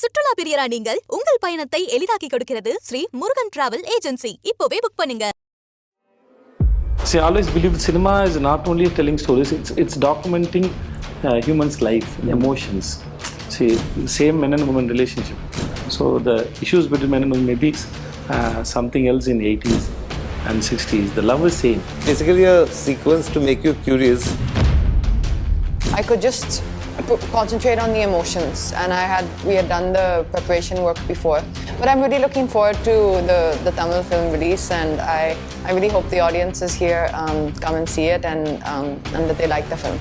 சுற்றுலா பிரியரா நீங்கள் உங்கள் பயணத்தை எளிதாக்கி கொடுக்கிறது ஸ்ரீ முருகன் டிராவல் ஏஜென்சி. இப்போவே புக் பண்ணுங்க. See, I always believe cinema is not only telling stories, it's documenting humans' life, emotions. See, same men and women relationship. So the issues between men and women may be something else in 80s and 60s. The love is same. Basically a sequence to make you curious. I could just concentrate on the emotions, and we had done the preparation work before. But I'm really looking forward to the Tamil film release, and I really hope the audience is here, come and see it, and that they like the film.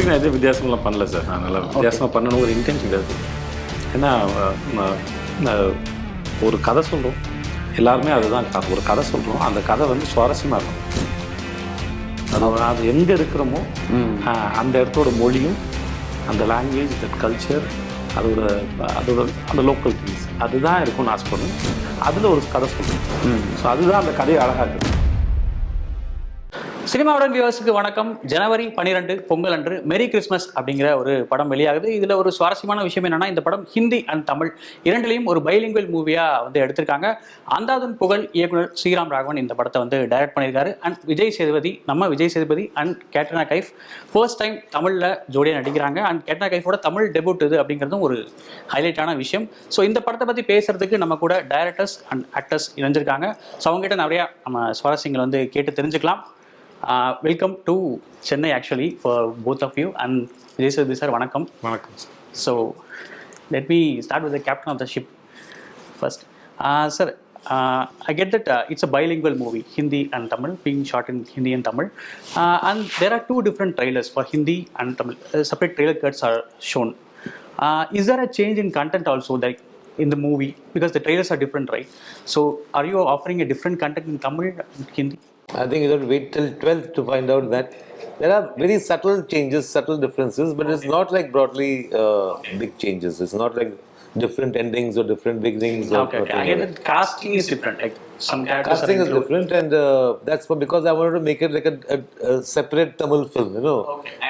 நான் எதுவும் வித்தியாசமெல்லாம் பண்ணல sir. நான் நல்லா வித்தியாசமாக பண்ணணும் ஒரு intention கிடையாது. ஏன்னா ஒரு கதை சொல்கிறோம், எல்லாருமே அதுதான் ஒரு கதை சொல்கிறோம். அந்த கதை வந்து சுவாரஸ்யமாக இருக்கும். அது எங்கே இருக்கிறோமோ அந்த இடத்தோட மொழியும் அந்த லாங்குவேஜ், தட் கல்ச்சர், அதோட அந்த லோக்கல் திங்ஸ் அதுதான் இருக்கும்னு ஆசைப்படுவேன். அதில் ஒரு கதை சொல்லுவேன். ஸோ அதுதான் அந்த கதையை அழகாக்குது. சினிமாவுடன் வியூவர்ஸுக்கு வணக்கம். ஜனவரி 12 பொங்கல் அன்று மெரி கிறிஸ்மஸ் அப்படிங்கிற ஒரு படம் வெளியாகுது. இதில் ஒரு சுவாரஸ்யமான விஷயம் என்னன்னா, இந்த படம் ஹிந்தி அண்ட் தமிழ் இரண்டுலையும் ஒரு பைலிங்குவல் மூவியாக வந்து எடுத்திருக்காங்க. அந்தாதுன் புகழ் இயக்குனர் ஸ்ரீராம் ராகவன் இந்த படத்தை வந்து டைரக்ட் பண்ணியிருக்காரு. And Vijay Sethupathi and Katrina Kaif first time தமிழில் ஜோடியாக நடிக்கிறாங்க. அண்ட் கேட்ரினா கைஃபோட தமிழ் டெபியூட் இது அப்படிங்கிறதும் ஒரு ஹைலைட்டான விஷயம். ஸோ இந்த படத்தை பற்றி பேசுறதுக்கு நம்ம கூட டைரக்டர்ஸ் அண்ட் ஆக்டர்ஸ் இணைஞ்சிருக்காங்க. ஸோ அவங்ககிட்ட நிறையா நம்ம சுவாரஸ்யங்கள் வந்து கேட்டு தெரிஞ்சுக்கலாம். Welcome to Chennai actually for both of you, and Vijay Sethupathi sir, vanakkam. So let me start with the captain of the ship first. Sir, I get that it's a bilingual movie, Hindi and Tamil, being shot in Hindi and Tamil, and there are two different trailers for Hindi and Tamil. Separate trailer cuts are shown. Is there a change in content also, like in the movie, because the trailers are different, right? So are you offering a different content in Tamil and Hindi? I think you have to wait till 12th to find out that there are very subtle changes, subtle differences, but it's not like broadly big changes. It's not like different endings or different beginnings. Okay. I get that casting is different. Like some characters casting is different, and that's because I wanted to make it like a separate Tamil film,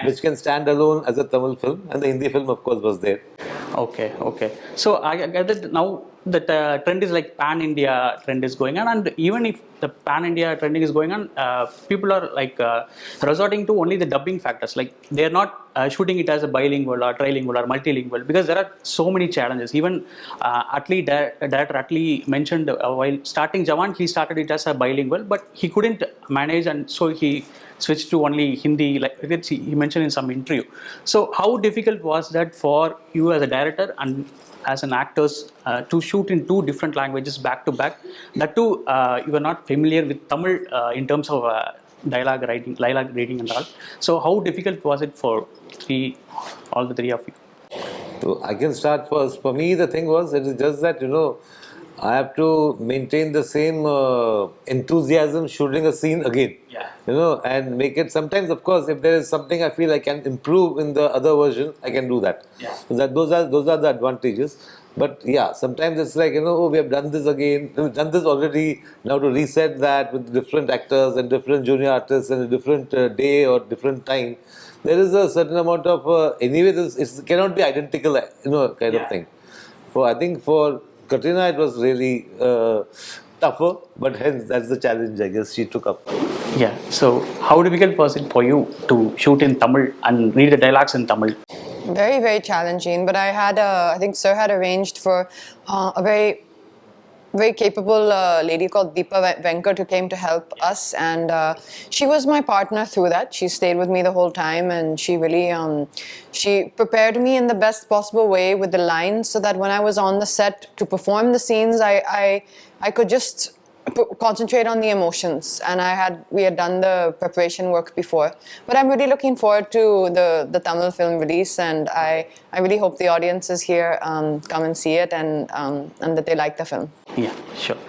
which can stand alone as a Tamil film, and the Hindi film, of course, was there. Okay. So I get that now that trend is like pan-India trend is going on, and even if the pan-India trending is going on, people are like resorting to only the dubbing factors. Like they are not shooting it as a bilingual or trilingual or multilingual, because there are so many challenges. Even director Atlee mentioned while starting Jawan, he started it as a bilingual, but he couldn't manage, and so he switched to only Hindi, like he mentioned in some interview. So how difficult was that for you as a director and as an actors to shoot in two different languages back to back? That too, you are not familiar with Tamil in terms of dialogue reading and all. So how difficult was it for all the three of you? So I can start first. For me, the thing was, it is just that, I have to maintain the same enthusiasm shooting a scene again. And make it, sometimes of course, if there is something I feel I can improve in the other version, I can do that. So those are the advantages. But yeah, sometimes it's like, we have done this again, we've done this already, now to reset that with different actors and different junior artists and a different day or different time. There is a certain amount of, anyway, it cannot be identical, kind of thing. I think for Katrina, it was really tougher, but hence that's the challenge I guess she took up. Yeah. So how difficult was it for you to shoot in Tamil and read the dialogues in Tamil? Very, very challenging. But I think Sir had arranged for a very, very capable lady called Deepa Venkat, who came to help us, and she was my partner through that. She stayed with me the whole time, and she really she prepared me in the best possible way with the lines, so that when I was on the set to perform the scenes, I could just concentrate on the emotions, and we had done the preparation work before. But I'm really looking forward to the Tamil film release, and I really hope the audience is here, come and see it, and that they like the film. Yeah, sure.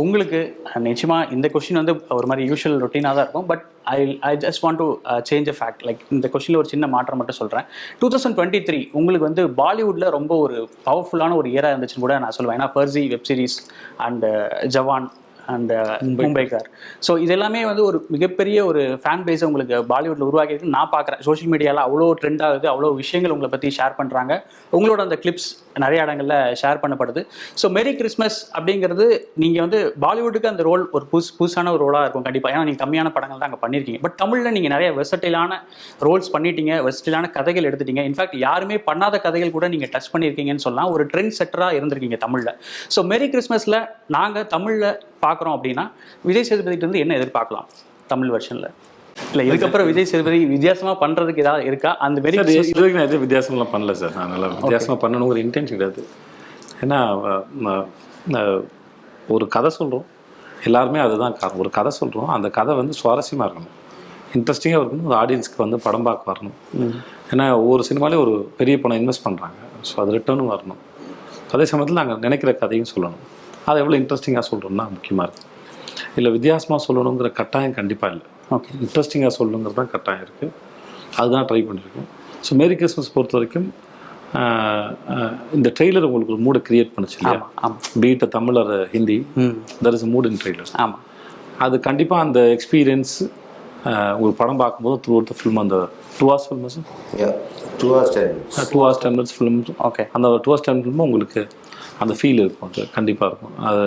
உங்களுக்கு நிச்சயமாக இந்த question வந்து ஒரு மாதிரி usual ரொட்டீனாக தான் இருக்கும். But I just want to change a fact. Like இந்த கொஸ்டினில் ஒரு சின்ன மாற்றம் மட்டும் சொல்கிறேன். 2023 உங்களுக்கு வந்து பாலிவுட்டில் ரொம்ப ஒரு பவர்ஃபுல்லான ஒரு இயராக இருந்துச்சுன்னு கூட நான் சொல்லுவேன். ஏன்னா Farzi web series and Jawan and Mumbaikar. So இது எல்லாமே வந்து ஒரு மிகப்பெரிய ஒரு ஃபேன் பேஸை உங்களுக்கு பாலிவுட்டில் உருவாக்கியிருக்குன்னு நான் பார்க்குறேன். சோஷியல் மீடியாவில் அவ்வளோ ட்ரெண்ட் ஆகுது, அவ்வளோ விஷயங்கள் உங்களை பற்றி ஷேர் பண்ணுறாங்க, உங்களோட அந்த கிளிப்ஸ் நிறைய இடங்களில் ஷேர் பண்ணப்படுது. ஸோ மெரி கிறிஸ்மஸ் அப்படிங்கிறது நீங்கள் வந்து பாலிவுட்டுக்கு அந்த ரோல் ஒரு புதுசான ஒரு ரோலாக இருக்கும் கண்டிப்பாக, ஏன்னா நீங்கள் கம்மியான படங்கள் தான் அங்கே பண்ணியிருக்கீங்க. பட் தமிழில் நீங்கள் நிறைய வெர்சடைலான ரோல்ஸ் பண்ணிட்டீங்க, வெர்சடைலான கதைகள் எடுத்துட்டீங்க. இன்ஃபேக்ட் யாருமே பண்ணாத கதைகள் கூட நீங்கள் டச் பண்ணியிருக்கீங்கன்னு சொல்லலாம். ஒரு ட்ரெண்ட் செட்டராக இருந்திருக்கீங்க தமிழில். ஸோ மெரி கிறிஸ்மஸில் நாங்கள் தமிழில் பார்க்குறோம் அப்படின்னா விஜய் சேதுபதிட்டு இருந்து என்ன எதிர்பார்க்கலாம் தமிழ் வெர்ஷனில்? இல்லை இதுக்கப்புறம் விஜய் சேதுபதி வித்தியாசமாக பண்ணுறதுக்கு ஏதாவது இருக்கா? அந்த மெரி இது வரைக்கும் நான் எதுவும் வித்தியாசம்லாம் பண்ணல சார். நான் நல்லா வித்தியாசமாக பண்ணணுங்கிற இன்டென்ஷன் கிடையாது. ஏன்னா ஒரு கதை சொல்கிறோம், எல்லாருமே அதுதான் காரணம். ஒரு கதை சொல்கிறோம், அந்த கதை வந்து சுவாரஸ்யமாக இருக்கணும், இன்ட்ரெஸ்டிங்காக இருக்கணும், ஒரு ஆடியன்ஸ்க்கு வந்து படம் பார்க்க வரணும். ஏன்னா ஒவ்வொரு சினிமாலேயும் ஒரு பெரிய பணம் இன்வெஸ்ட் பண்ணுறாங்க, ஸோ அது ரிட்டர்னும் வரணும். அதே சமயத்தில் நாங்கள் நினைக்கிற கதையும் சொல்லணும். அதை எவ்வளோ இன்ட்ரெஸ்டிங்காக சொல்கிறோம்னா முக்கியமாக இருக்குது. இல்லை வித்தியாசமாக சொல்லணுங்கிற கட்டாயம் கண்டிப்பாக இல்லை. ஓகே, இன்ட்ரெஸ்டிங்காக சொல்லணுங்கிறது தான் கட்டாயம் இருக்குது. அதுதான் ட்ரை பண்ணியிருக்கோம். ஸோ மேரி கிறிஸ்மஸ் பொறுத்த வரைக்கும் இந்த ட்ரெய்லர் உங்களுக்கு ஒரு மூடை கிரியேட் பண்ணுச்சு இல்லையா? பீட்டை Tamil or Hindi, that is mood in trailer. ஆமாம், அது கண்டிப்பாக அந்த எக்ஸ்பீரியன்ஸ் உங்களுக்கு படம் பார்க்கும்போது த்ரூ அவுட் த ஃபிலிம், அந்த 2 hours film 2 hours 10 minutes film, okay, அந்த 2 hours 10 ஃபிலிமும் உங்களுக்கு அந்த ஃபீல் இருக்கும், அது கண்டிப்பாக இருக்கும். அது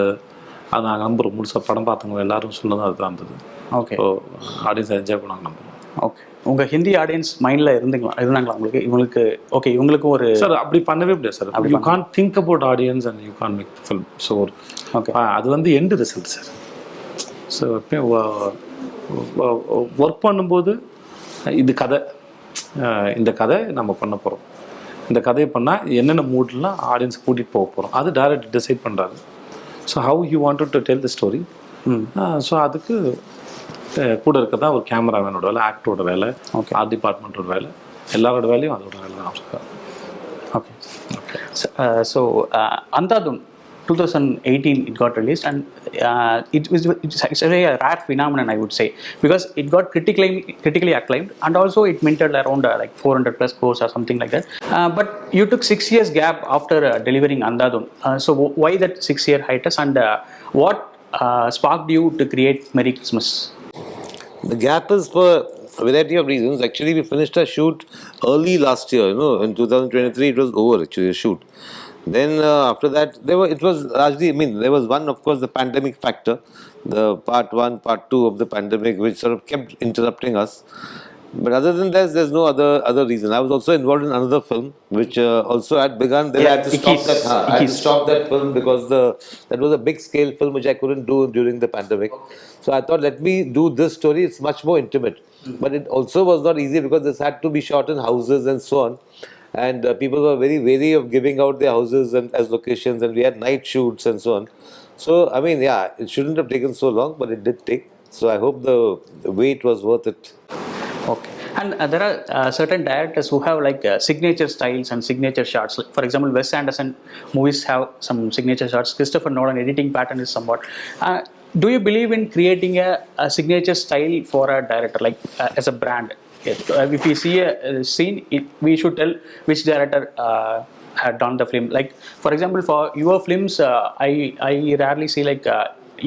நாங்கள் நம்புகிறோம். முழுசாக படம் பார்த்தவங்க எல்லாரும் சொன்னதும் அதுதான் இருந்தது. ஓகே, ஸோ ஆடியன்ஸ் என்ஜாய் பண்ணாங்க நம்புகிறோம். ஓகே, உங்கள் ஹிந்தி ஆடியன்ஸ் மைண்டில் இருந்தாங்களா உங்களுக்கு? ஓகே, இவங்களுக்கும் ஒரு சார் அப்படி பண்ணவே முடியாது sir. You can think about audience and you can make film. So okay, அது வந்து end result sir. So work பண்ணும்போது இது கதை, இந்த கதை நம்ம பண்ண போகிறோம், இந்த கதையை பண்ணால் என்னென்ன மூட்லாம் ஆடியன்ஸ் கூட்டிகிட்டு போக போகிறோம், அது டைரக்ட் டிசைட் பண்ணுறாரு. So how you wanted to tell the story. So அதுக்கு கூட இருக்க தான் ஒரு கேமராமேனோட வேலை, ஆக்டரோட வேலை, ஆர்ட் டிபார்ட்மெண்ட்டோட வேலை, எல்லாரோட வேலையும் அதோட வேலை தான். Okay okay. So Andhadhun 2018 it got released, and it's a very rare phenomenon, I would say, because it got critically acclaimed, and also it minted around like 400 plus crores or something like that. But you took 6 years gap after delivering Andhadhun. So why that 6-year hiatus, and what sparked you to create Merry Christmas? The gap is for a variety of reasons. Actually, we finished our shoot early last year. In 2023 it was over actually, the shoot. Then after that, it was largely, there was one, of course, the pandemic factor, the part 1, part 2 of the pandemic, which sort of kept interrupting us. But other than that, there's no other reason. I was also involved in another film, which also had begun. Then I had to stop that. I had to stop that film because that was a big scale film which I couldn't do during the pandemic. So I thought, let me do this story. It's much more intimate. But it also was not easy because this had to be shot in houses and so on. And people were very wary of giving out their houses and as locations, and we had night shoots and so on. So, it shouldn't have taken so long, but it did take. So, I hope the wait was worth it. Okay. And there are certain directors who have like signature styles and signature shots. Like, for example, Wes Anderson movies have some signature shots. Christopher Nolan editing pattern is somewhat. Do you believe in creating a signature style for a director, like as a brand? If we see a scene, we should tell which director had done the film. Like, for example, for your films, I rarely see like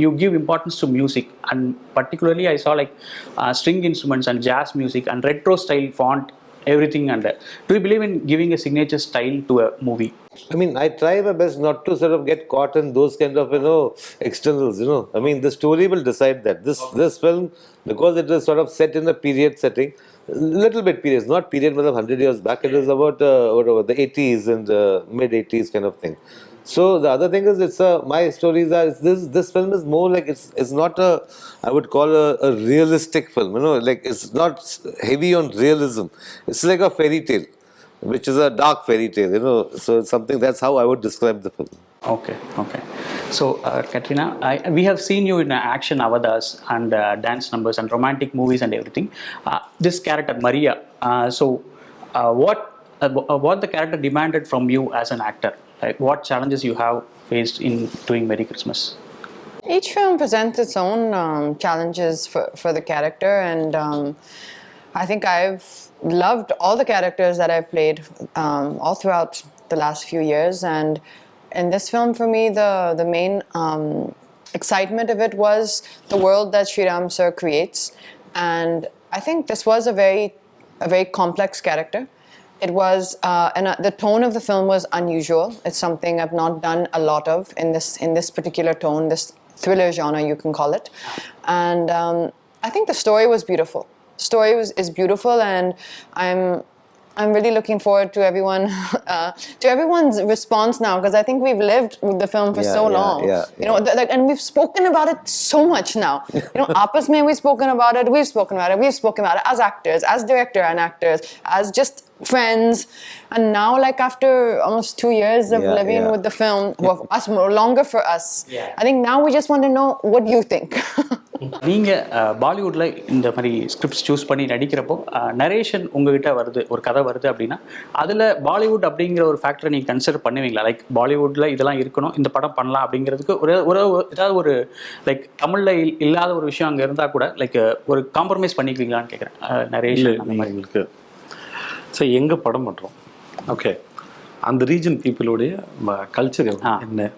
you give importance to music, and particularly I saw like string instruments and jazz music and retro style font, everything. And do you believe in giving a signature style to a movie? I try my best not to sort of get caught in those kind of externals. The story will decide that. This film, because it is sort of set in a period setting, little bit period, not period 100 years back, it is about the 80s and mid 80s kind of thing. So the other thing is, my stories are, this film is more like, it's not I would call a realistic film, like it's not heavy on realism. It's like a fairy tale, which is a dark fairy tale, so it's something, that's how I would describe the film. Okay. So, Katrina, we have seen you in action avatars and dance numbers and romantic movies and everything. This character, Maria, what the character demanded from you as an actor? Like, what challenges you have faced in doing Merry Christmas? Each film presents its own challenges for the character, and I think I've loved all the characters that I've played all throughout the last few years. And in this film, for me, the main excitement of it was the world that Sriram sir creates, and I think this was a very complex character. It was, and the tone of the film was unusual. It's something I've not done a lot of in this particular tone, this thriller genre you can call it, and I think the story was beautiful. Story is beautiful, and I'm really looking forward to everyone's response now, because I think we've lived with the film for so long. You know, and we've spoken about it so much now. You know, Aapas mein we've spoken about it, we've spoken about it as actors, as director and actors, as just friends, and now like after almost 2 years of living with the film, us more longer for us. I think now we just want to know what you think. நீங்கள் பாலிவுட்டில் இந்த மாதிரி scripts choose பண்ணி நடிக்கிறப்போ narration உங்ககிட்ட வருது, ஒரு கதை வருது அப்படின்னா அதில் பாலிவுட் அப்படிங்கிற ஒரு ஃபேக்டரை நீங்கள் கன்சிடர் பண்ணுவீங்களா? லைக் பாலிவுட்டில் இதெல்லாம் இருக்கணும், இந்த படம் பண்ணலாம் அப்படிங்கிறதுக்கு ஏதாவது ஒரு லைக் தமிழில் இல்லாத ஒரு விஷயம் அங்கே இருந்தால் கூட லைக் ஒரு காம்ப்ரமைஸ் பண்ணிக்குவீங்களான்னு கேட்குறேன். நரேஷன் அந்த மாதிரி உங்களுக்கு சரி, எங்கே படம் பண்ணுறோம், ஓகே, அந்த ரீஜன் பீப்புளோடைய கல்ச்சர் என்ன,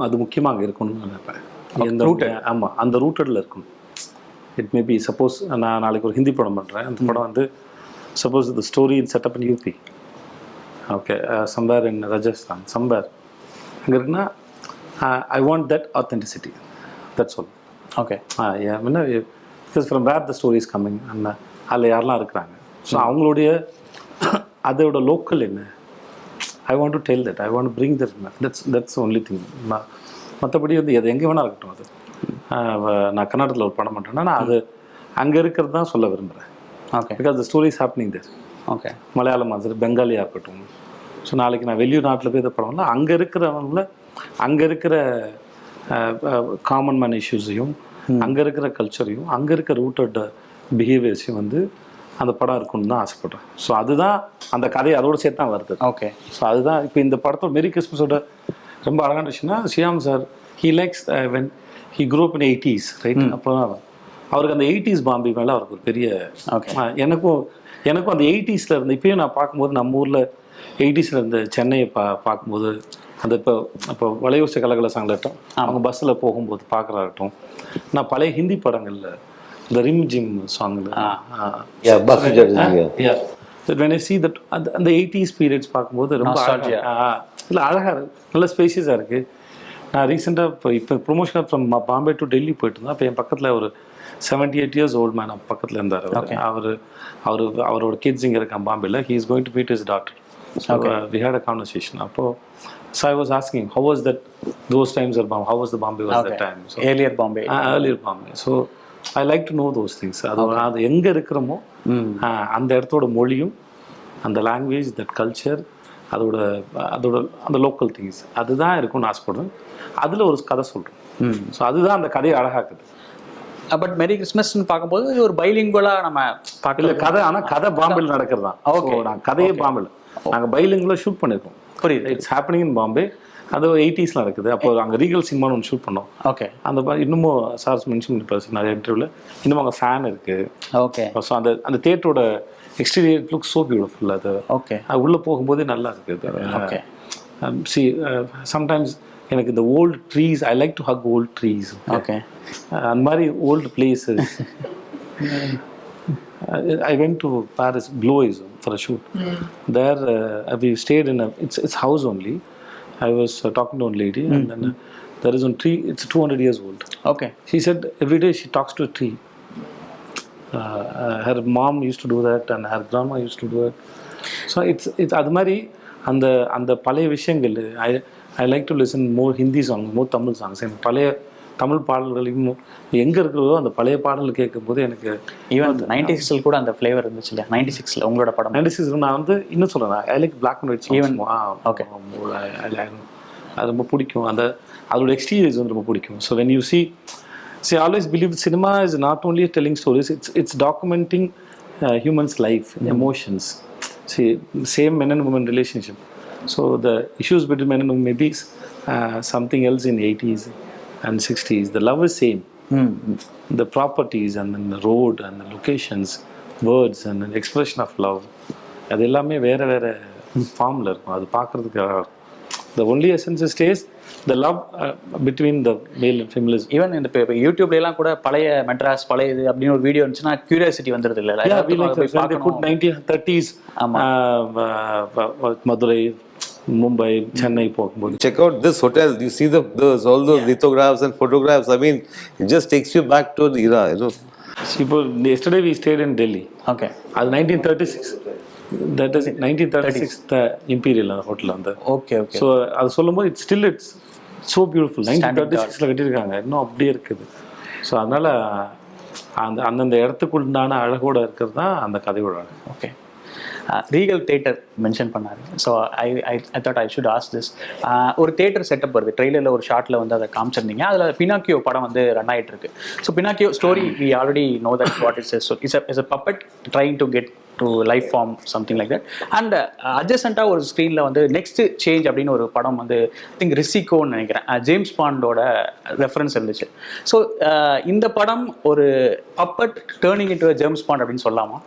அது முக்கியமாக அங்கே இருக்கணும்னு நினைப்பேன். எந்த ஆமாம், அந்த ரூட்டடில் இருக்கணும். இட் மே பி சப்போஸ் நான் நாளைக்கு ஒரு ஹிந்தி படம் பண்ணுறேன், அந்த படம் வந்து suppose the story in setup in UP, okay, somewhere in Rajasthan, somewhere அங்கே இருக்குன்னா I want that authenticity, that's all. Okay, என்ன because from where the story is coming, அந்த அதில் யாரெல்லாம் இருக்கிறாங்க, ஸோ அவங்களுடைய அதோட லோக்கல் என்ன, I want to tell that, I want to bring that, that's only thing. மற்றபடி வந்து அது எங்கே வேணால் இருக்கட்டும். அது நான் கர்நாடகத்தில் ஒரு படம் பண்ணுறேன்னா நான் அது அங்கே இருக்கிறது தான் சொல்ல விரும்புகிறேன். Okay, because the story is happening there. Okay, மலையாளமாக இருக்கட்டும், பெங்காலியாக இருக்கட்டும். ஸோ நாளைக்கு நான் வெளிநாட்டில் போய் இதை படம்னா அங்கே இருக்கிறவங்கள, அங்கே இருக்கிற காமன் மேன் இஷ்யூஸையும், அங்கே இருக்கிற கல்ச்சரையும், அங்கே இருக்கிற ரூட்டட் பிஹேவியர்ஸையும் வந்து அந்த படம் இருக்குன்னு தான் ஆசைப்பட்றேன். ஸோ அதுதான் அந்த கதையை அதோடு சேர்த்து தான் வருது. ஓகே, ஸோ அதுதான் இப்போ இந்த படத்தோட மெரி கிறிஸ்மஸோட ரொம்ப அழகான விஷயம்னா, Sriram sir he likes when he grow up in 80s, right? அப்போ அவருக்கு அந்த 80s பாம்பே மேலே அவருக்கு ஒரு பெரிய, எனக்கும் அந்த 80ஸில் இருந்த, இப்போயும் நான் பார்க்கும்போது நம்ம ஊரில் 80ஸில் இருந்த சென்னையை பார்க்கும்போது, அந்த இப்போ வளையோச கலகல சாங்கலட்டும், அவங்க பஸ்ஸில் போகும்போது பார்க்குறாகட்டும், நான் பழைய ஹிந்தி படங்களில் இந்த ரிம் ஜிம் சாங்கில் when I see that அந்த 80s periods பார்க்கும்போது ரொம்ப இல்லை அழகாக இருக்குது, நல்ல ஸ்பேஷியஸாக இருக்குது. நான் ரீசெண்டாக இப்போ ப்ரொமோஷனாக ஃப்ரம் பாம்பே டு டெல்லி போயிட்டு இருந்தேன். அப்போ என் பக்கத்தில் ஒரு 78 years old மேன் பக்கத்தில் இருந்தார். அவரோட கிட்ஸ் இங்கே இருக்கான் பாம்பேயில். He is going to meet his daughter. So we had a conversation. அப்போது so I was asking how was that those times or Bombay, how was the Bombay was that time. So earlier Bombay. So I like to know those things. அது எங்கே இருக்கிறோமோ அந்த இடத்தோட மொழியும், அந்த language, that culture, அதோட அந்த லோக்கல் திங்ஸ் அதுதான் இருக்கும்னு ஆசைப்படுறேன். அதில் ஒரு கதை சொல்கிறேன். ஸோ அதுதான் அந்த கதையை அழகாக்குது. பட் மெரி கிறிஸ்மஸ்ன்னு பார்க்கும்போது இது ஒரு பைலிங்குவலாக நம்ம பார்க்கல கதை. ஆனால் கதை பாம்பேல நடக்கிறது தான். ஓகே, நான் கதையே பாம்பேல நாங்கள் பைலிங்குவலாக ஷூட் பண்ணியிருக்கோம். புரியுது, இட்ஸ் ஹேப்பனிங் இன் பாம்பே. அது 80s நடக்குது. அப்போ அங்கே ரீகல் சினிமான்னு ஒன்று ஷூட் பண்ணோம். ஓகே, அந்த இன்னமும் சார்ஸ் மென்ஷன் பண்ணிப்பாரு நிறைய இன்டர்வியூவில், இன்னமும் அங்கே ஃபேன் இருக்குது. ஓகே, ஸோ அந்த தேட்டரோட எக்ஸ்டீரியர் லுக் ஸோ பியூட்டிஃபுல். அது ஓகே, அது உள்ளே போகும்போதே நல்லா இருக்குது. ஓகே, சி சம்டைம்ஸ் எனக்கு இந்த old trees, I like to hug old trees. Okay, அந்த மாதிரி old places. I went to Paris, Blois, for a shoot. There we stayed in it's house only. I was talking to one lady, and then there is one tree. It's 200 years old. Okay. She said every day she talks to a tree. Her mom used to do that, and her grandma used to do it. So it's அது மாதிரி அந்த பழைய விஷயங்கள். I like to listen more Hindi songs, more Tamil songs. And பழைய தமிழ் பாடல்களையும் எங்கே இருக்கிறதோ அந்த பழைய பாடல்கள் கேட்கும்போது எனக்கு ஈவன் 96 கூட அந்த ஃப்ளேவர் இருந்துச்சு இல்லையா? 96 உங்களோட படம் 96 நான் வந்து இன்னும் சொல்கிறேன், I like black and white even. Okay, அது ரொம்ப பிடிக்கும். அதோட எக்ஸ்பீரியன்ஸ் வந்து ரொம்ப பிடிக்கும். So when you see I always believe cinema is not only telling stories, it's documenting humans' life, emotions. See, same men and women relationship. So the issues between men and women may be something else in 80s and 60s. The love is same. The properties and then the road and the locations, words and the expression of love, அது எல்லாமே வேறு வேறு ஃபார்மில் இருக்கும். அது பார்க்குறதுக்கு The only essence stays the love between the male and female is. Even இந்த இப்போ யூடியூப்லாம் கூட பழைய மெட்ராஸ் பழைய இது அப்படின்னு ஒரு வீடியோ இருந்துச்சுன்னா கியூரியாசிட்டி வந்துடுது இல்லை? Yeah, we like when they put 1930s Madurai, Mumbai, Chennai போகும்போது. Check out this hotel. You see all those lithographs and photographs. I mean, it just takes you back to the era, you know. Yesterday we stayed in Delhi. Okay. அது 1936. That is 1936 the Imperial hotel அந்த. Okay okay. So அது சொல்லும்போது it's so beautiful. 1936 கட்டியிருக்காங்க, இன்னும் அப்படியே இருக்குது. So அதனால அந்தந்த இடத்துக்குண்டான அழகோட இருக்கிறது தான் அந்த கதையோட அழகு. ஓகே. ரீகல் தேட்டர் மென்ஷன் பண்ணாரு. So I thought I should ask this. ஒரு தேட்டர் செட்டப் வருது, ட்ரெய்லரில் ஒரு ஷார்ட்டில் வந்து அதை காமிச்சிருந்தீங்க. அதில் பினாக்கியோ படம் வந்து ரன் ஆகிட்டு இருக்கு. So Pinocchio story we already know that what is a puppet trying to get to life form something like that. And அட்ஜசண்ட்டாக ஒரு ஸ்க்ரீனில் வந்து நெக்ஸ்ட் சேஞ்ச் அப்படின்னு ஒரு படம் வந்து ஐ திங்க் ரிசிகோன்னு நினைக்கிறேன், ஜேம்ஸ் பாண்டோட ரெஃபரன்ஸ் இருந்துச்சு. ஸோ இந்த படம் ஒரு puppet turning into James bond அப்படின்னு சொல்லலாமா?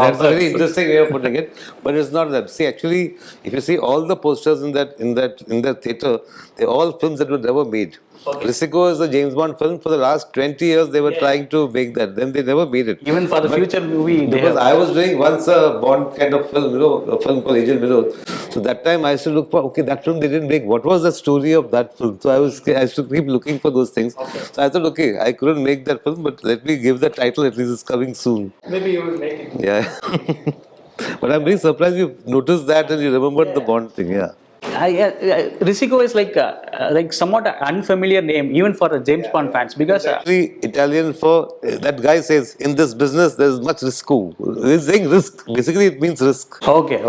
That's a very interesting way of putting it, but it's not that. See, actually, if you see all the posters in that theater, they're all films that were never made. Okay. Risico is a James Bond film. For the last 20 years, they were trying to make that. Then they never made it. Even for the future movie, because I was doing once a Bond kind of film, you know, a film called Agent Vinod. So that time I used to look for, okay, that film they didn't make. What was the story of that film? So I used to keep looking for those things. Okay. So I thought, okay, I couldn't make that film, but let me give the title. At least it's coming soon. Maybe you will make it. Yeah. But I'm very surprised you noticed that and you remembered the Bond thing. Yeah. Risico is like somewhat unfamiliar name even for the James Bond fans because actually Italian for that guy says in this business there is much risco. He's saying risk. Basically it means risk. Okay.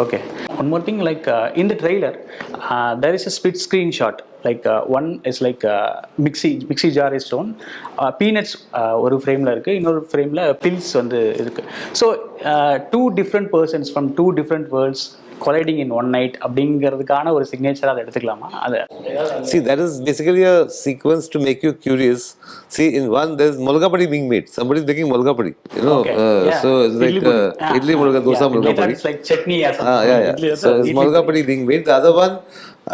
One more thing, like in the trailer there is a split screen shot. Like one is like mixi jar is shown, peanuts ஒரு ஃப்ரேமில் இருக்குது, இன்னொரு ஃப்ரேமில் bills வந்து இருக்குது. So two different persons from two different worlds colliding in one night அப்படிங்கிறதுக்கான ஒரு signature அதை எடுத்துக்கலாமா? அது see, that is basically a sequence to make you curious. See, in one there's mulgapadi being made. Somebody is making mulgapadi, you know. Okay. So it's like idli mulga, dosa mulgapadi. It's like chutney or something. So it's mulgapadi being made. The other one,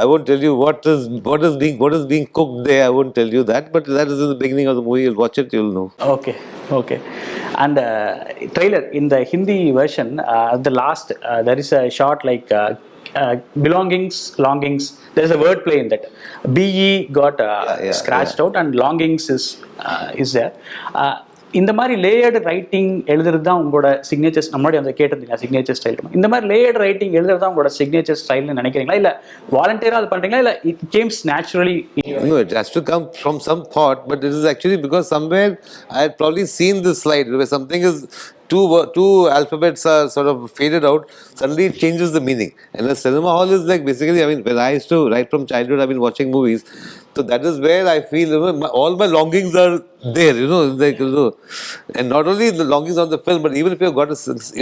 I won't tell you what is being cooked there. I won't tell you that, but that is in the beginning of the movie. You'll watch it, you'll know. Okay. And trailer in the Hindi version, at the last there is a shot like belongings, longings. There is a word play in that. BE got scratched out and longings is there. இந்த மாதிரி layered writing எழுதுறது தான் உங்களோட signatures. நம்மளுடைய அந்த கேட்டதுங்க signature style. இந்த மாதிரி layered writing எழுதுறது தான் உங்களோட சிக்னேச்சர் ஸ்டைல்னு நினைக்கிறீங்களா, இல்லை வாலண்டியராக அது பண்ணுறீங்களா, இல்லை it games naturally? No, it has to come from some thought, but it is actually because somewhere I had probably seen this slide where something is two alphabets are sort of faded out, suddenly it changes the meaning. And the cinema hall is like basically, I mean, when I used to, right from childhood, I've been watching movies. So that is where I feel, you know, all my longings are there, you know, like, you know. And not only the longings on the film, but even if you've got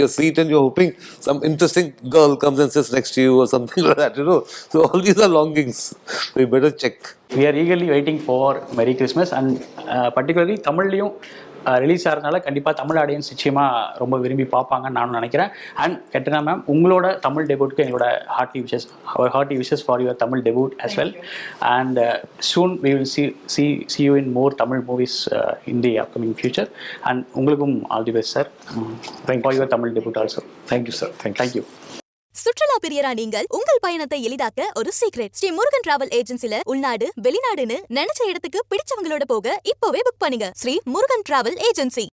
your seat and you're hoping some interesting girl comes and sits next to you or something like that, you know. So all these are longings. So you better check. We are eagerly waiting for Merry Christmas and particularly தமிழ்லையும் release ஆகிறதுனால கண்டிப்பாக Tamil audience நிச்சயமாக ரொம்ப விரும்பி பார்ப்பாங்கன்னு நானும் நினைக்கிறேன். And Katrina ma'am, உங்களோட தமிழ் டெபியூட்க்கு எங்களோட hearty wishes for your Tamil debut as well. And soon we will see you in more Tamil movies in the upcoming future. And உங்களுக்கும் all the best, sir, for your Tamil debut also. Thank you, sir. Thank you. சுற்றுலா பிரியரா நீங்கள் உங்கள் பயணத்தை எளிதாக்க ஒரு secret. Shri Murugan travel ஏஜென்சில உள்நாடு வெளிநாடுன்னு நினைச்ச இடத்துக்கு பிடிச்சவங்களோட போக இப்போவே புக் பண்ணுங்க. Shri Murugan travel agency.